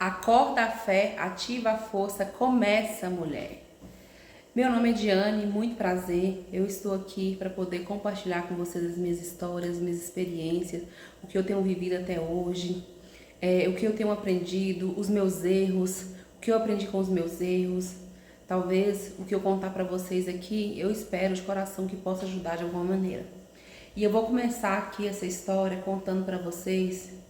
Acorda a fé, ativa a força, começa, mulher. Meu nome é Diane, muito prazer. Eu estou aqui para poder compartilhar com vocês as minhas histórias, minhas experiências, o que eu tenho vivido até hoje, o que eu tenho aprendido, os meus erros, o que eu aprendi com os meus erros. Talvez o que eu contar para vocês aqui, eu espero de coração que possa ajudar de alguma maneira. E eu vou começar aqui essa história contando para vocês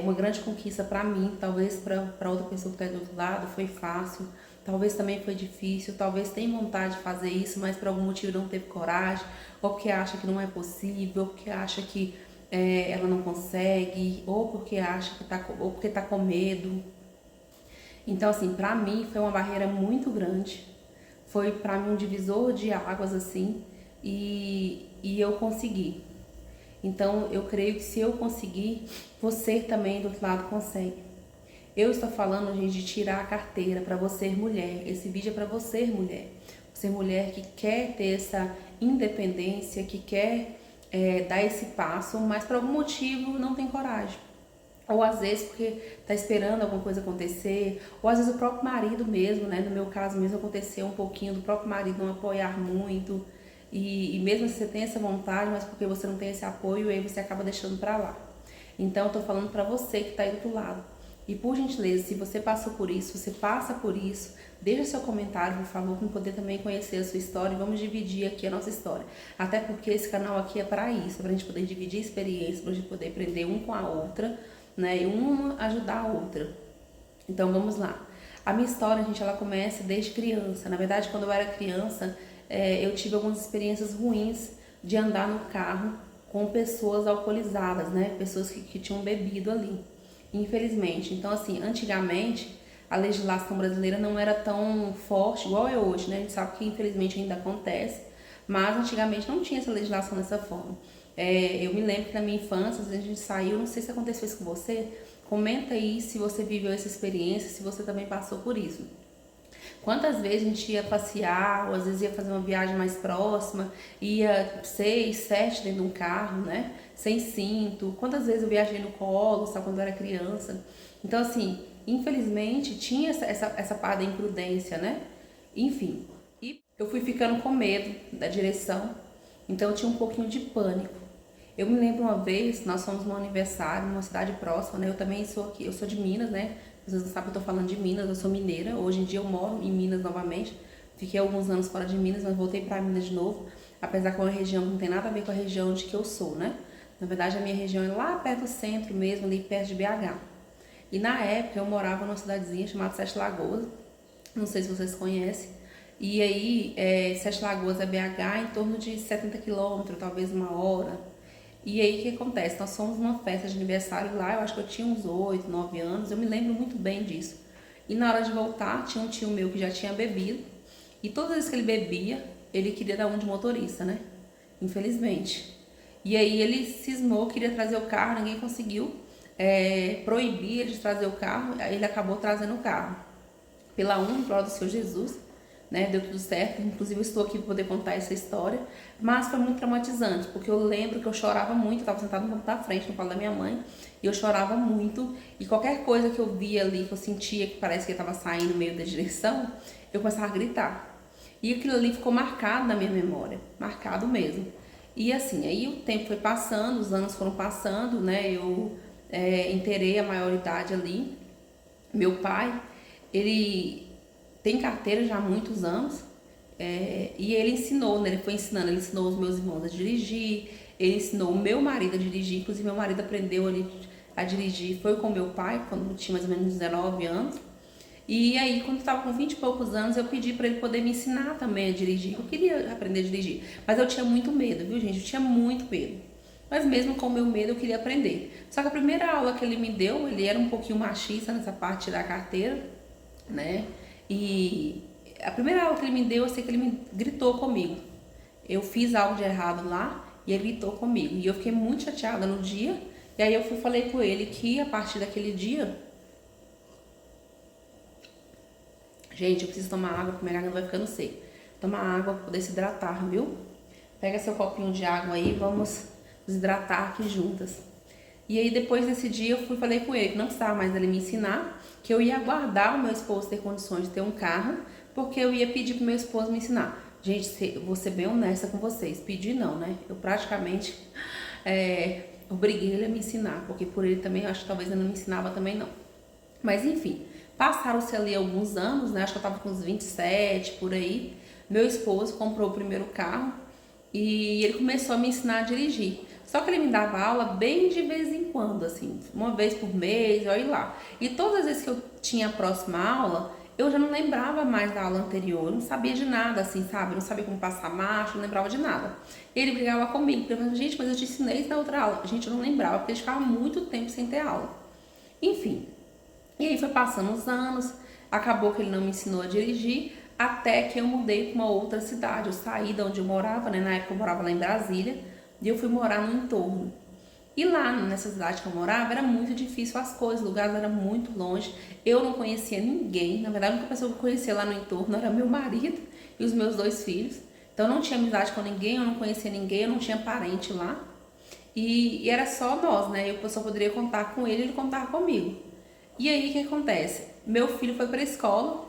uma grande conquista para mim, talvez para outra pessoa que está do outro lado foi fácil, talvez também foi difícil, talvez tenha vontade de fazer isso, mas por algum motivo não teve coragem, ou porque acha que não é possível, ou porque acha que ela não consegue, ou porque acha que ou porque tá com medo. Então assim, para mim foi uma barreira muito grande, foi para mim um divisor de águas assim, e eu consegui. Então, eu creio que se eu conseguir, você também do outro lado consegue. Eu estou falando, gente, de tirar a carteira para você mulher. Esse vídeo é para você mulher. Você mulher que quer ter essa independência, que quer dar esse passo, mas por algum motivo não tem coragem. Ou às vezes porque tá esperando alguma coisa acontecer, ou às vezes o próprio marido mesmo, né? No meu caso mesmo aconteceu um pouquinho do próprio marido não apoiar muito. E mesmo se você tem essa vontade, mas porque você não tem esse apoio, aí você acaba deixando pra lá. Então eu tô falando pra você que tá aí do outro lado. E por gentileza, se você passou por isso, se você passa por isso, deixa seu comentário, por favor, para poder também conhecer a sua história e vamos dividir aqui a nossa história. Até porque esse canal aqui é para isso, pra gente poder dividir experiências, pra gente poder aprender um com a outra, né? E uma ajudar a outra. Então vamos lá. A minha história, gente, ela começa desde criança. Na verdade, quando eu era criança, eu tive algumas experiências ruins de andar no carro com pessoas alcoolizadas, né? Pessoas que tinham bebido ali, infelizmente. Então, assim, antigamente a legislação brasileira não era tão forte igual é hoje, né? A gente sabe que infelizmente ainda acontece, mas antigamente não tinha essa legislação dessa forma. Eu me lembro que na minha infância, a gente saiu, não sei se aconteceu isso com você, comenta aí se você viveu essa experiência, se você também passou por isso. Quantas vezes a gente ia passear, ou às vezes ia fazer uma viagem mais próxima, ia 6, 7 dentro de um carro, né? Sem cinto. Quantas vezes eu viajei no colo, sabe, quando eu era criança. Então, assim, infelizmente tinha essa parte da imprudência, né? Enfim, e eu fui ficando com medo da direção, então eu tinha um pouquinho de pânico. Eu me lembro uma vez, nós fomos num aniversário numa cidade próxima, né? Eu também sou aqui, eu sou de Minas, né? Vocês não sabem, eu tô falando de Minas, eu sou mineira. Hoje em dia eu moro em Minas novamente. Fiquei alguns anos fora de Minas, mas voltei pra Minas de novo. Apesar que é uma região que não tem nada a ver com a região de que eu sou, né? Na verdade, a minha região é lá perto do centro mesmo, ali perto de BH. E na época eu morava numa cidadezinha chamada Sete Lagoas. Não sei se vocês conhecem. E aí, Sete Lagoas é BH em torno de 70 quilômetros, talvez uma hora. E aí o que acontece? Nós fomos numa festa de aniversário lá, eu acho que eu tinha uns 8, 9 anos, eu me lembro muito bem disso. E na hora de voltar, tinha um tio meu que já tinha bebido, e todas as vezes que ele bebia, ele queria dar um de motorista, né? Infelizmente. E aí ele cismou, queria trazer o carro, ninguém conseguiu proibir ele de trazer o carro, aí ele acabou trazendo o carro. Pela prol do Senhor Jesus, né? Deu tudo certo, inclusive eu estou aqui para poder contar essa história, mas foi muito traumatizante, porque eu lembro que eu chorava muito, eu estava sentada no banco da frente, no colo da minha mãe, e eu chorava muito, e qualquer coisa que eu via ali, que eu sentia que parece que estava saindo meio da direção, eu começava a gritar. E aquilo ali ficou marcado na minha memória, marcado mesmo. E assim, aí o tempo foi passando, os anos foram passando, né? Eu inteirei a maioridade ali. Meu pai, ele tem carteira já há muitos anos, e ele ensinou, né? Ele foi ensinando, ele ensinou os meus irmãos a dirigir, ele ensinou o meu marido a dirigir, inclusive meu marido aprendeu a dirigir, foi com meu pai, quando tinha mais ou menos 19 anos, e aí quando eu estava com 20 e poucos anos, eu pedi para ele poder me ensinar também a dirigir, eu queria aprender a dirigir, mas eu tinha muito medo, viu gente, eu tinha muito medo. Mas mesmo com o meu medo eu queria aprender. Só que a primeira aula que ele me deu, ele era um pouquinho machista nessa parte da carteira, né? E a primeira aula que ele me deu, eu sei que ele me gritou comigo. Eu fiz algo de errado lá e ele gritou comigo. E eu fiquei muito chateada no dia. E aí eu falei com ele que a partir daquele dia... Gente, eu preciso tomar água porque minha garganta vai ficando seca. Tomar água para poder se hidratar, viu? Pega seu copinho de água aí, vamos nos hidratar aqui juntas. E aí depois desse dia eu falei com ele que não precisava mais ele me ensinar, que eu ia aguardar o meu esposo ter condições de ter um carro, porque eu ia pedir pro meu esposo me ensinar. Gente, vou ser bem honesta com vocês, pedir não, né? Eu praticamente obriguei ele a me ensinar, porque por ele também, acho que talvez ele não me ensinava também não. Mas enfim, passaram-se ali alguns anos, né? Acho que eu tava com uns 27, por aí. Meu esposo comprou o primeiro carro e ele começou a me ensinar a dirigir. Só que ele me dava aula bem de vez em quando, assim, uma vez por mês, olha lá. E todas as vezes que eu tinha a próxima aula, eu já não lembrava mais da aula anterior, eu não sabia de nada, assim, sabe? Eu não sabia como passar marcha, não lembrava de nada. Ele brigava comigo, porque eu falava, gente, mas eu te ensinei isso na outra aula. Gente, eu não lembrava, porque ele ficava muito tempo sem ter aula. Enfim, e aí foi passando os anos, acabou que ele não me ensinou a dirigir, até que eu mudei para uma outra cidade. Eu saí de onde eu morava, né? Na época eu morava lá em Brasília, e eu fui morar no entorno. E lá nessa cidade que eu morava era muito difícil as coisas, o lugar era muito longe. Eu não conhecia ninguém, na verdade a única pessoa que eu conhecia lá no entorno era meu marido e os meus 2 filhos. Então eu não tinha amizade com ninguém, eu não conhecia ninguém, eu não tinha parente lá. E era só nós, né? Eu só poderia contar com ele, ele contava comigo. E aí o que acontece? Meu filho foi para a escola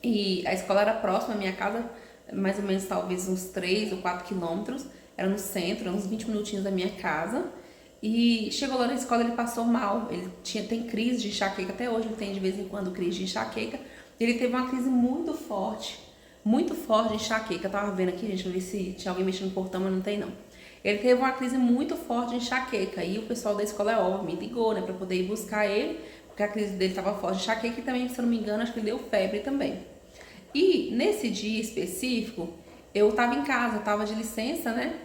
e a escola era próxima à minha casa, mais ou menos talvez uns 3 ou 4 quilômetros. Era no centro, uns 20 minutinhos da minha casa. E chegou lá na escola, ele passou mal. Ele tem crise de enxaqueca, até hoje ele tem de vez em quando crise de enxaqueca. Ele teve uma crise muito forte de enxaqueca. Eu tava vendo aqui, gente, pra ver se tinha alguém mexendo no portão, mas não tem não. Ele teve uma crise muito forte de enxaqueca e o pessoal da escola, é óbvio, me ligou, né, pra poder ir buscar ele, porque a crise dele tava forte de enxaqueca e também, se eu não me engano, acho que ele deu febre também. E nesse dia específico, eu tava em casa, eu tava de licença, né,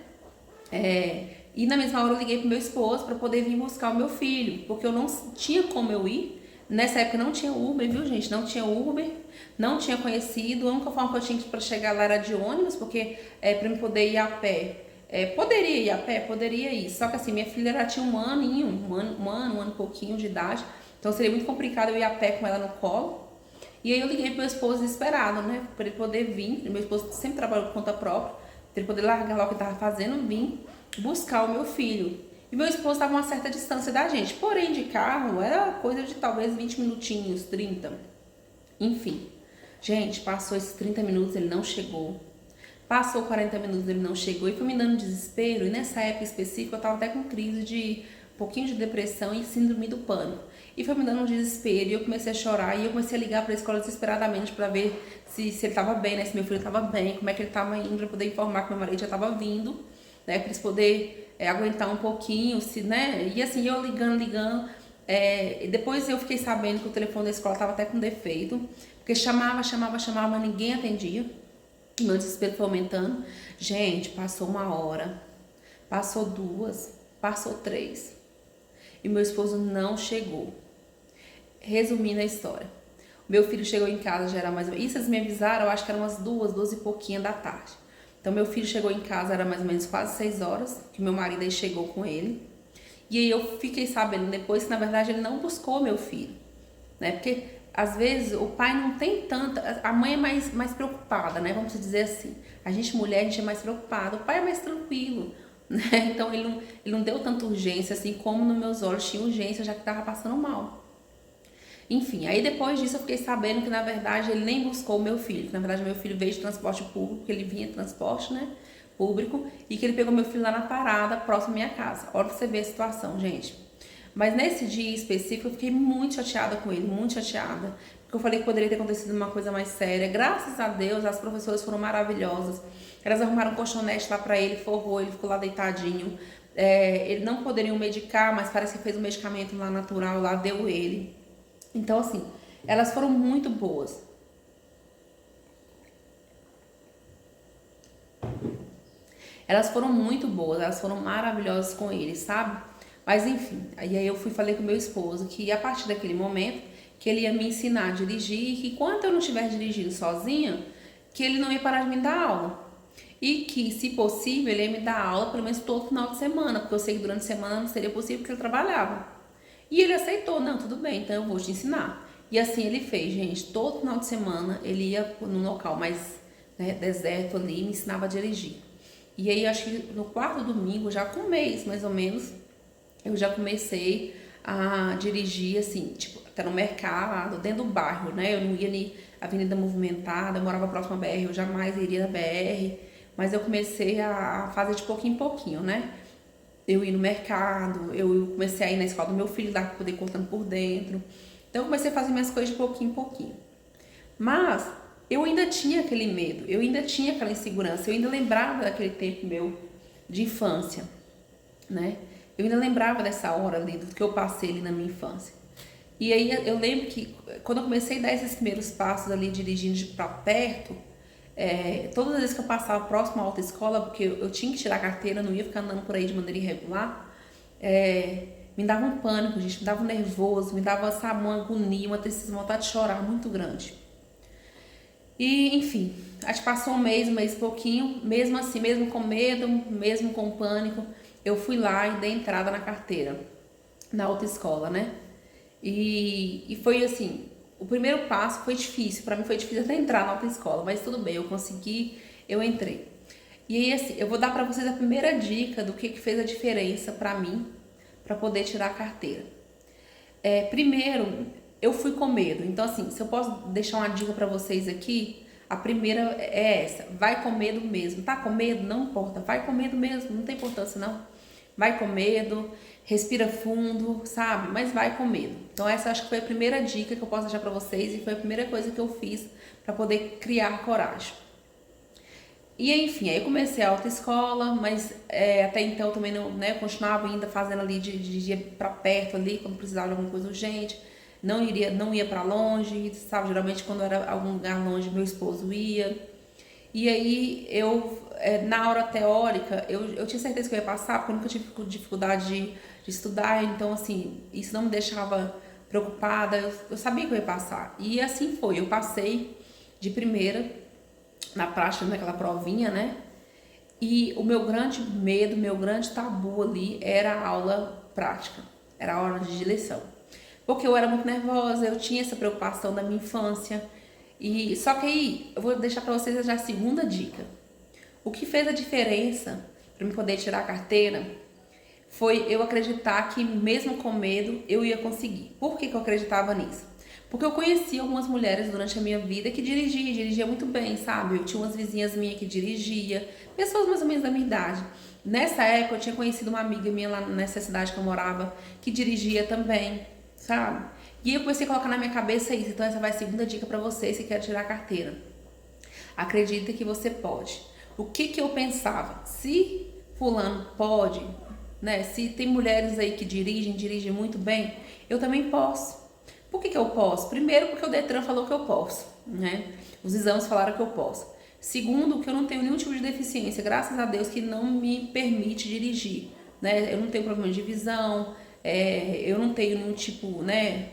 e na mesma hora eu liguei pro meu esposo para poder vir buscar o meu filho, porque eu não tinha como eu ir. Nessa época não tinha Uber, viu, gente? Não tinha Uber, não tinha conhecido. A única forma que eu tinha para chegar lá era de ônibus, porque para eu poder ir a pé. Poderia ir a pé? Poderia ir. Só que assim, minha filha ela tinha um aninho, um ano e pouquinho de idade. Então seria muito complicado eu ir a pé com ela no colo. E aí eu liguei pro meu esposo desesperado, né? Para ele poder vir. Meu esposo sempre trabalhou por conta própria. Para ele poder largar lá o que ele tava fazendo, vir buscar o meu filho. E meu esposo estava a uma certa distância da gente. Porém, de carro, era coisa de talvez 20 minutinhos, 30. Enfim. Gente, passou esses 30 minutos, ele não chegou. Passou 40 minutos, ele não chegou. E foi me dando desespero. E nessa época específica, eu estava até com crise de um pouquinho de depressão e síndrome do pânico. E foi me dando um desespero. E eu comecei a chorar. E eu comecei a ligar para a escola desesperadamente para ver se ele estava bem, né? Se meu filho estava bem, como é que ele estava indo, para poder informar que meu marido já estava vindo, né, para eles poderem aguentar um pouquinho, né, e assim, eu ligando, depois eu fiquei sabendo que o telefone da escola estava até com defeito, porque chamava, mas ninguém atendia, meu desespero foi aumentando. Gente, passou 1 hora, passou 2, passou 3, e meu esposo não chegou. Resumindo a história, meu filho chegou em casa, já era mais ou menos, isso eles me avisaram, eu acho que eram umas 2 e pouquinho da tarde. Então, meu filho chegou em casa, era mais ou menos quase 6 horas, que meu marido aí chegou com ele. E aí eu fiquei sabendo depois que, na verdade, ele não buscou meu filho, né? Porque, às vezes, o pai não tem tanta... A mãe é mais preocupada, né? Vamos dizer assim. A gente, mulher, a gente é mais preocupada. O pai é mais tranquilo, né? Então, ele não deu tanta urgência, assim, como nos meus olhos tinha urgência, já que estava passando mal. Enfim, aí depois disso eu fiquei sabendo que na verdade ele nem buscou o meu filho. Na verdade meu filho veio de transporte público, porque ele vinha de transporte, né, público, e que ele pegou meu filho lá na parada, próximo à minha casa. Olha pra você ver a situação, gente. Mas nesse dia específico eu fiquei muito chateada com ele, muito chateada. Porque eu falei que poderia ter acontecido uma coisa mais séria. Graças a Deus, as professoras foram maravilhosas. Elas arrumaram um colchonete lá pra ele, forrou, ele ficou lá deitadinho. Ele não poderiam medicar, mas parece que fez um medicamento lá natural, lá deu ele. Então, assim, elas foram muito boas. Elas foram muito boas, elas foram maravilhosas com ele, sabe? Mas, enfim, aí eu falei com meu esposo que a partir daquele momento, que ele ia me ensinar a dirigir e que enquanto eu não estiver dirigindo sozinha, que ele não ia parar de me dar aula. E que, se possível, ele ia me dar aula pelo menos todo final de semana, porque eu sei que durante a semana não seria possível porque ele trabalhava. E ele aceitou, não, tudo bem, então eu vou te ensinar. E assim ele fez, gente. Todo final de semana ele ia num local mais, né, deserto ali e me ensinava a dirigir. E aí, acho que no 4º domingo, já com 1 mês mais ou menos, eu já comecei a dirigir, assim, tipo, até no mercado, dentro do bairro, né? Eu não ia nem avenida movimentada, eu morava próximo à BR, eu jamais iria na BR, mas eu comecei a fazer de pouquinho em pouquinho, né? Eu ia no mercado, eu comecei a ir na escola do meu filho, lá pra poder ir cortando por dentro. Então eu comecei a fazer minhas coisas de pouquinho em pouquinho. Mas eu ainda tinha aquele medo, eu ainda tinha aquela insegurança, eu ainda lembrava daquele tempo meu de infância, né? Eu ainda lembrava dessa hora ali, do que eu passei ali na minha infância. E aí eu lembro que quando eu comecei a dar esses primeiros passos ali dirigindo pra perto, todas as vezes que eu passava próximo à autoescola, porque eu tinha que tirar a carteira, não ia ficar andando por aí de maneira irregular, me dava um pânico, gente, me dava um nervoso, me dava, sabe, uma agonia, uma tristeza, uma vontade de chorar muito grande. E, enfim, acho que passou um mês e pouquinho, mesmo assim, mesmo com medo, mesmo com pânico, eu fui lá e dei entrada na carteira, na autoescola, né? E foi assim, o primeiro passo foi difícil, pra mim foi difícil até entrar na autoescola, mas tudo bem, eu consegui, eu entrei. E aí, assim, eu vou dar pra vocês a primeira dica do que fez a diferença pra mim, pra poder tirar a carteira. Primeiro, eu fui com medo. Então, assim, se eu posso deixar uma dica pra vocês aqui, a primeira é essa: vai com medo mesmo. Tá com medo? Não importa, vai com medo mesmo, não tem importância não. Vai com medo, respira fundo, sabe? Mas vai com medo. Então, essa acho que foi a primeira dica que eu posso deixar pra vocês e foi a primeira coisa que eu fiz pra poder criar coragem. E enfim, aí eu comecei a autoescola, mas até então também não, né, continuava ainda fazendo ali de ir pra perto ali, quando precisava de alguma coisa urgente. Não ia pra longe, sabe? Geralmente quando era algum lugar longe, meu esposo ia. E aí na aula teórica, eu tinha certeza que eu ia passar, porque eu nunca tive dificuldade de estudar, então assim, isso não me deixava preocupada, eu sabia que eu ia passar. E assim foi, eu passei de primeira na prática, naquela provinha, né? E o meu grande medo, meu grande tabu ali era a aula prática, era a aula de direção. Porque eu era muito nervosa, eu tinha essa preocupação da minha infância. E só que aí eu vou deixar para vocês já a segunda dica. O que fez a diferença para eu poder tirar a carteira foi eu acreditar que mesmo com medo eu ia conseguir. Por que eu acreditava nisso? Porque eu conheci algumas mulheres durante a minha vida que dirigia muito bem, sabe? Eu tinha umas vizinhas minhas que dirigia, pessoas mais ou menos da minha idade. Nessa época eu tinha conhecido uma amiga minha lá nessa cidade que eu morava que dirigia também, sabe? E aí eu comecei a colocar na minha cabeça isso. Então essa vai a segunda dica pra você se quer tirar a carteira. Acredita que você pode. O que eu pensava? Se fulano pode, né? Se tem mulheres aí que dirigem muito bem, eu também posso. Por que eu posso? Primeiro, porque o Detran falou que eu posso, né? Os exames falaram que eu posso. Segundo, que eu não tenho nenhum tipo de deficiência, graças a Deus, que não me permite dirigir, né? Eu não tenho problema de visão, eu não tenho nenhum tipo, né?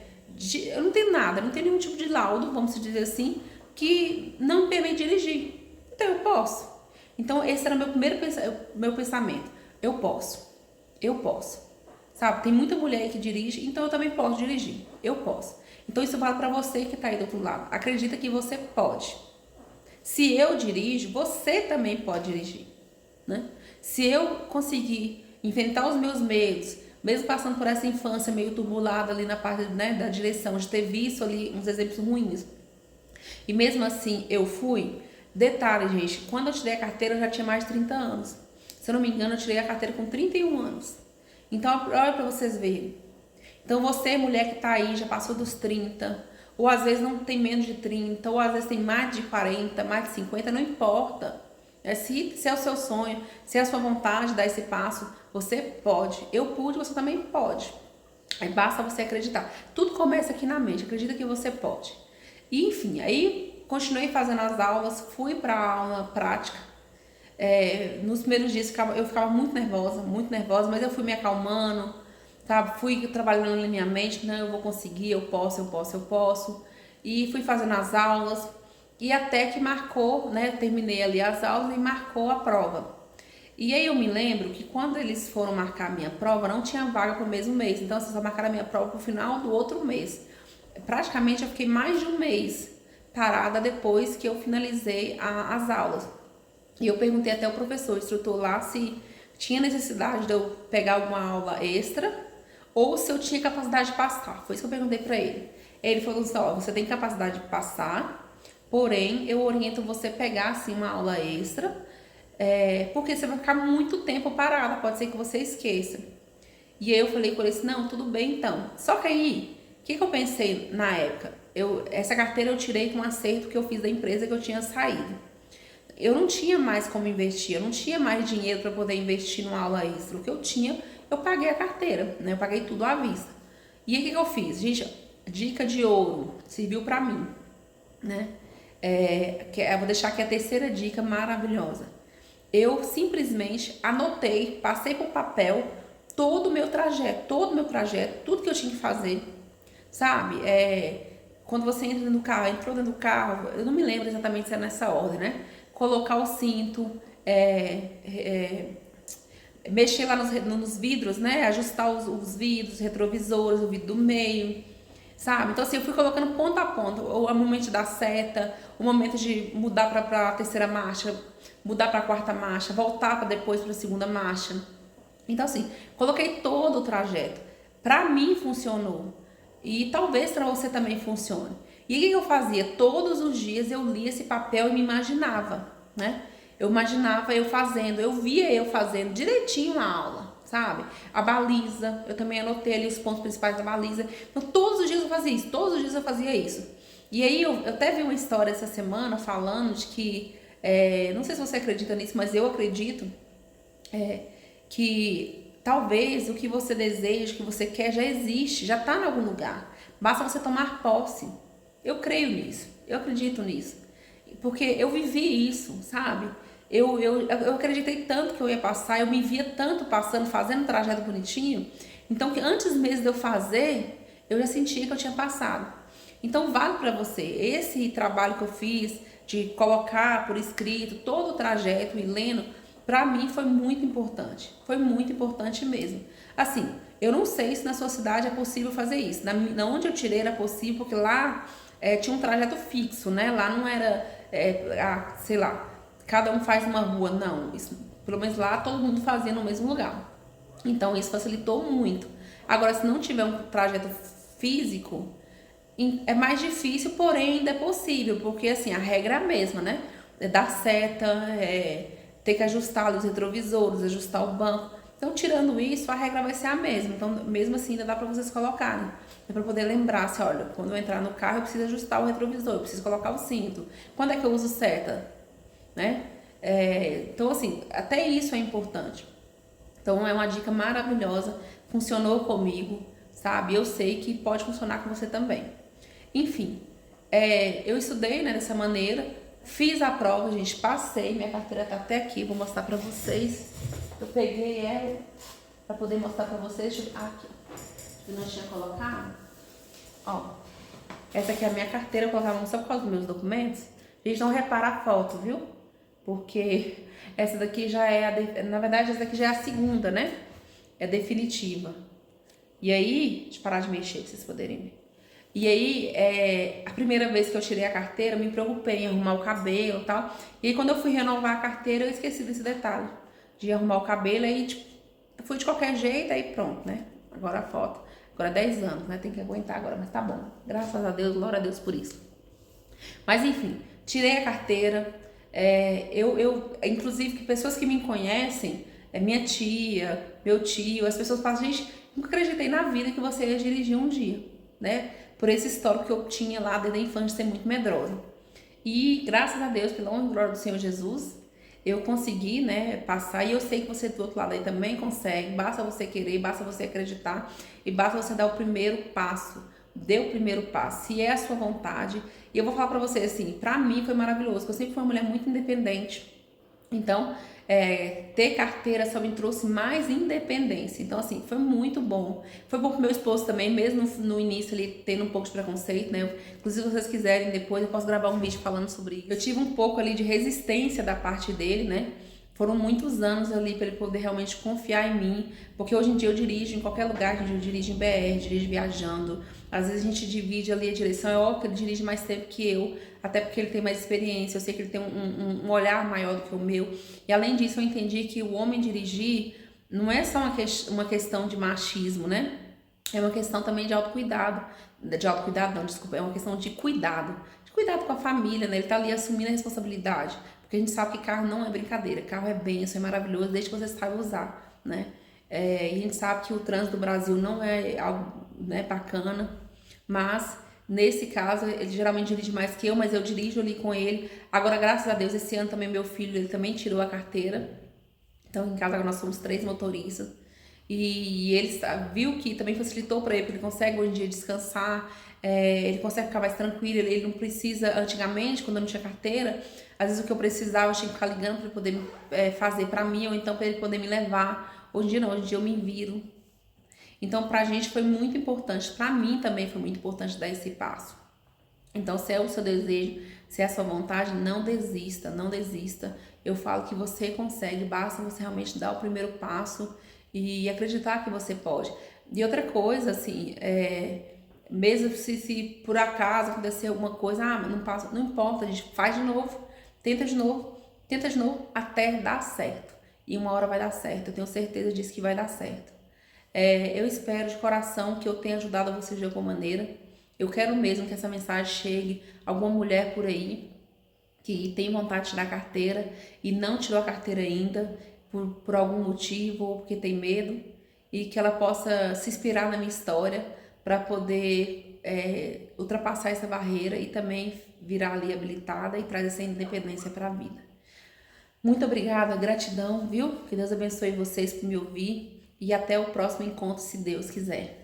Eu não tenho nada, eu não tenho nenhum tipo de laudo, vamos dizer assim, que não me permite dirigir. Então eu posso. Então esse era meu pensamento. Eu posso. Eu posso. Sabe, tem muita mulher aí que dirige, então eu também posso dirigir. Eu posso. Então isso vale pra você que tá aí do outro lado. Acredita que você pode. Se eu dirijo, você também pode dirigir, né? Se eu conseguir enfrentar os meus medos, mesmo passando por essa infância meio turbulada ali na parte, né, da direção, de ter visto ali uns exemplos ruins, e mesmo assim eu fui. Detalhe, gente, quando eu tirei a carteira eu já tinha mais de 30 anos. Se eu não me engano, eu tirei a carteira com 31 anos. Então, olha pra vocês verem. Então, você, mulher que tá aí, já passou dos 30, ou às vezes não tem menos de 30, ou às vezes tem mais de 40, mais de 50, não importa. Se é o seu sonho, se é a sua vontade de dar esse passo, você pode. Eu pude, você também pode. Aí basta você acreditar. Tudo começa aqui na mente, acredita que você pode. E, enfim, aí continuei fazendo as aulas, fui pra aula prática. Nos primeiros dias eu ficava muito nervosa, mas eu fui me acalmando, sabe? Fui trabalhando na minha mente, não, eu vou conseguir, eu posso. E fui fazendo as aulas, e até que marcou, né? Terminei ali as aulas e marcou a prova. E aí eu me lembro que quando eles foram marcar a minha prova, não tinha vaga pro mesmo mês, então vocês só marcaram a minha prova pro final do outro mês. Praticamente eu fiquei mais de um mês parada depois que eu finalizei as aulas. E eu perguntei até ao professor, o instrutor lá, se tinha necessidade de eu pegar alguma aula extra ou se eu tinha capacidade de passar. Foi isso que eu perguntei para ele. Ele falou assim, ó, você tem capacidade de passar, porém eu oriento você pegar assim uma aula extra, porque você vai ficar muito tempo parada, pode ser que você esqueça. E aí eu falei com ele assim, não, tudo bem então. Só que aí, o que eu pensei na época? Essa carteira eu tirei com um acerto que eu fiz da empresa que eu tinha saído. Eu não tinha mais como investir, eu não tinha mais dinheiro para poder investir numa aula extra. O que eu tinha, eu paguei a carteira, né? Eu paguei tudo à vista. E aí o que eu fiz? Gente, dica de ouro, serviu para mim, né? Eu vou deixar aqui a terceira dica maravilhosa. Eu simplesmente anotei, passei por papel todo o meu trajeto, tudo que eu tinha que fazer, sabe? Quando você entra no carro, entrou dentro do carro, eu não me lembro exatamente se é nessa ordem, né? Colocar o cinto, mexer lá nos vidros, né? Ajustar os vidros, retrovisores, o vidro do meio, sabe? Então assim, eu fui colocando ponto a ponto, o momento da seta, o momento de mudar para a terceira marcha, mudar para a quarta marcha, voltar para depois para a segunda marcha. Então assim, coloquei todo o trajeto. Pra mim funcionou. E talvez para você também funcione. E o que eu fazia? Todos os dias eu lia esse papel e me imaginava, né? Eu imaginava eu fazendo, eu via eu fazendo direitinho a aula, sabe? A baliza, eu também anotei ali os pontos principais da baliza. Então todos os dias eu fazia isso, todos os dias eu fazia isso. E aí eu até vi uma história essa semana falando de que, não sei se você acredita nisso, mas eu acredito que talvez o que você deseja, o que você quer já existe, já está em algum lugar. Basta você tomar posse. Eu creio nisso, eu acredito nisso. Porque eu vivi isso, sabe? Eu acreditei tanto que eu ia passar, eu me via tanto passando, fazendo um trajeto bonitinho. Então, que antes mesmo de eu fazer, eu já sentia que eu tinha passado. Então, vale para você. Esse trabalho que eu fiz de colocar por escrito todo o trajeto e lendo, para mim foi muito importante mesmo. Assim, eu não sei se na sua cidade é possível fazer isso. Na onde eu tirei era possível, porque lá tinha um trajeto fixo, né? Lá não era, sei lá, cada um faz uma rua, não. Isso, pelo menos lá todo mundo fazia no mesmo lugar. Então isso facilitou muito. Agora, se não tiver um trajeto físico, é mais difícil, porém ainda é possível, porque assim, a regra é a mesma, né? Dar seta, ter que ajustar ali os retrovisores, ajustar o banco. Então, tirando isso, a regra vai ser a mesma. Então, mesmo assim, ainda dá para vocês colocarem. É para poder lembrar, assim, olha, quando eu entrar no carro, eu preciso ajustar o retrovisor, eu preciso colocar o cinto. Quando é que eu uso seta? Né? Então, assim, até isso é importante. Então, é uma dica maravilhosa, funcionou comigo, sabe? Eu sei que pode funcionar com você também. Enfim, eu estudei, né, dessa maneira, fiz a prova, gente, passei, minha carteira tá até aqui, vou mostrar pra vocês. Eu peguei ela pra poder mostrar pra vocês. Aqui, que não tinha colocado. Ó, essa aqui é a minha carteira, eu colocava só por causa dos meus documentos. Gente, não repara a foto, viu? Porque essa daqui já na verdade, essa daqui já é a segunda, né? É definitiva. E aí, deixa eu parar de mexer pra vocês poderem ver. E aí, a primeira vez que eu tirei a carteira, eu me preocupei em arrumar o cabelo e tal. E aí, quando eu fui renovar a carteira, eu esqueci desse detalhe de arrumar o cabelo. Aí, tipo, fui de qualquer jeito, aí pronto, né? Agora a foto. Agora 10 anos, né? Tem que aguentar agora, mas tá bom. Graças a Deus, glória a Deus por isso. Mas enfim, tirei a carteira. Inclusive, que pessoas que me conhecem, minha tia, meu tio, as pessoas falam, gente, nunca acreditei na vida que você ia dirigir um dia, né? Por esse histórico que eu tinha lá desde a infância de ser muito medrosa. E graças a Deus, pela honra e glória do Senhor Jesus, eu consegui, né, passar. E eu sei que você do outro lado aí também consegue. Basta você querer, basta você acreditar e basta você dar o primeiro passo. Dê o primeiro passo, se é a sua vontade. E eu vou falar pra você assim, pra mim foi maravilhoso, porque eu sempre fui uma mulher muito independente. Então, ter carteira só me trouxe mais independência. Então, assim, foi muito bom. Foi bom pro meu esposo também, mesmo no início ele tendo um pouco de preconceito, né? Inclusive, se vocês quiserem depois, eu posso gravar um vídeo falando sobre isso. Eu tive um pouco ali de resistência da parte dele, né? Foram muitos anos ali para ele poder realmente confiar em mim, porque hoje em dia eu dirijo em qualquer lugar, gente, eu dirijo em BR, dirijo viajando, às vezes a gente divide ali a direção, é óbvio que ele dirige mais tempo que eu, até porque ele tem mais experiência, eu sei que ele tem um olhar maior do que o meu, e além disso eu entendi que o homem dirigir não é só uma questão de machismo, né? É uma questão também de autocuidado, não, desculpa, é uma questão de cuidado com a família, né? Ele tá ali assumindo a responsabilidade, porque a gente sabe que carro não é brincadeira, carro é bênção, é maravilhoso, desde que você saiba usar, né? E a gente sabe que o trânsito do Brasil não é algo, né, bacana, mas nesse caso ele geralmente dirige mais que eu, mas eu dirijo ali com ele. Agora, graças a Deus, esse ano também meu filho, ele também tirou a carteira, então em casa nós somos 3 motoristas. E ele viu que também facilitou para ele, porque ele consegue hoje em dia descansar, ele consegue ficar mais tranquilo, ele não precisa, antigamente, quando eu não tinha carteira, às vezes o que eu precisava, eu tinha que ficar ligando para ele poder fazer para mim, ou então para ele poder me levar. Hoje em dia não, hoje em dia eu me viro. Então pra gente foi muito importante, pra mim também foi muito importante dar esse passo. Então, se é o seu desejo, se é a sua vontade, não desista, não desista. Eu falo que você consegue, basta você realmente dar o primeiro passo e acreditar que você pode. E outra coisa, assim, mesmo se por acaso acontecer alguma coisa, mas não passa, não importa, a gente faz de novo, até dar certo. E uma hora vai dar certo, eu tenho certeza disso que vai dar certo. Eu espero de coração que eu tenha ajudado vocês de alguma maneira. Eu quero mesmo que essa mensagem chegue a alguma mulher por aí que tem vontade de tirar carteira e não tirou a carteira ainda por algum motivo ou porque tem medo, e que ela possa se inspirar na minha história para poder ultrapassar essa barreira e também virar ali habilitada e trazer essa independência para a vida. Muito obrigada, gratidão, viu? Que Deus abençoe vocês por me ouvir e até o próximo encontro, se Deus quiser.